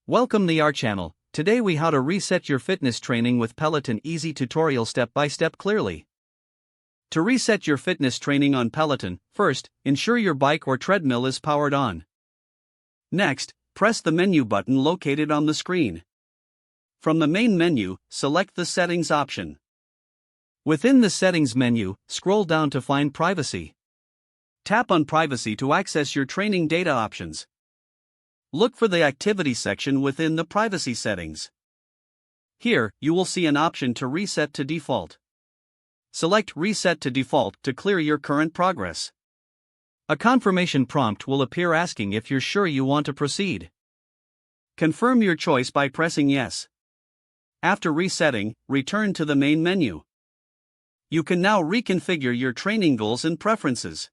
Welcome to our channel. Today we how to reset your fitness training with Peloton easy tutorial step by step clearly. To reset your fitness training on Peloton, first, ensure your bike or treadmill is powered on. Next, press the menu button located on the screen. From the main menu, select the settings option. Within the settings menu, scroll down to find privacy. Tap on privacy to access your training data options. Look for the activity section within the privacy settings. Here, you will see an option to reset to default. Select Reset to Default to clear your current progress. A confirmation prompt will appear asking if you're sure you want to proceed. Confirm your choice by pressing Yes. After resetting, return to the main menu. You can now reconfigure your training goals and preferences.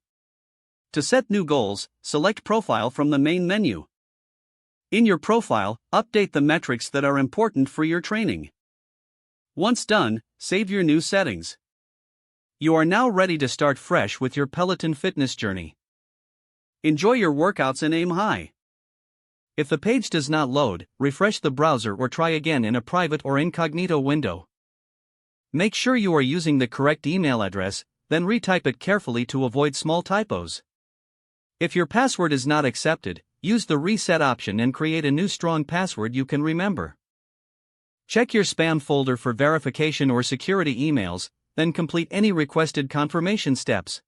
To set new goals, select Profile from the main menu. In your profile, update the metrics that are important for your training. Once done, save your new settings. You are now ready to start fresh with your Peloton fitness journey. Enjoy your workouts and aim high. If the page does not load, refresh the browser or try again in a private or incognito window. Make sure you are using the correct email address, then retype it carefully to avoid small typos. If your password is not accepted, use the reset option and create a new strong password you can remember. Check your spam folder for verification or security emails, then complete any requested confirmation steps.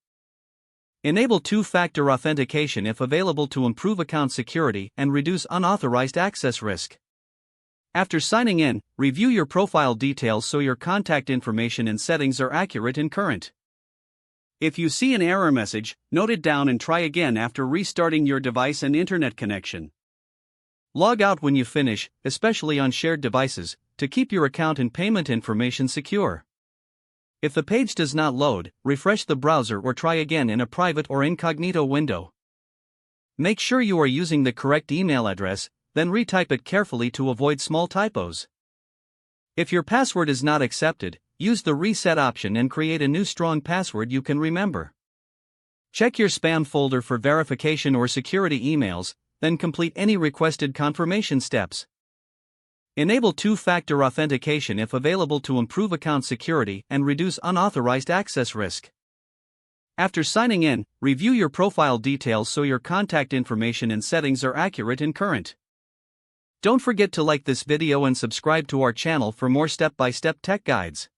Enable two-factor authentication if available to improve account security and reduce unauthorized access risk. After signing in, review your profile details so your contact information and settings are accurate and current. If you see an error message, note it down and try again after restarting your device and internet connection. Log out when you finish, especially on shared devices, to keep your account and payment information secure. If the page does not load, refresh the browser or try again in a private or incognito window. Make sure you are using the correct email address, then retype it carefully to avoid small typos. If your password is not accepted, use the reset option and create a new strong password you can remember. Check your spam folder for verification or security emails, then complete any requested confirmation steps. Enable two-factor authentication if available to improve account security and reduce unauthorized access risk. After signing in, review your profile details so your contact information and settings are accurate and current. Don't forget to like this video and subscribe to our channel for more step-by-step tech guides.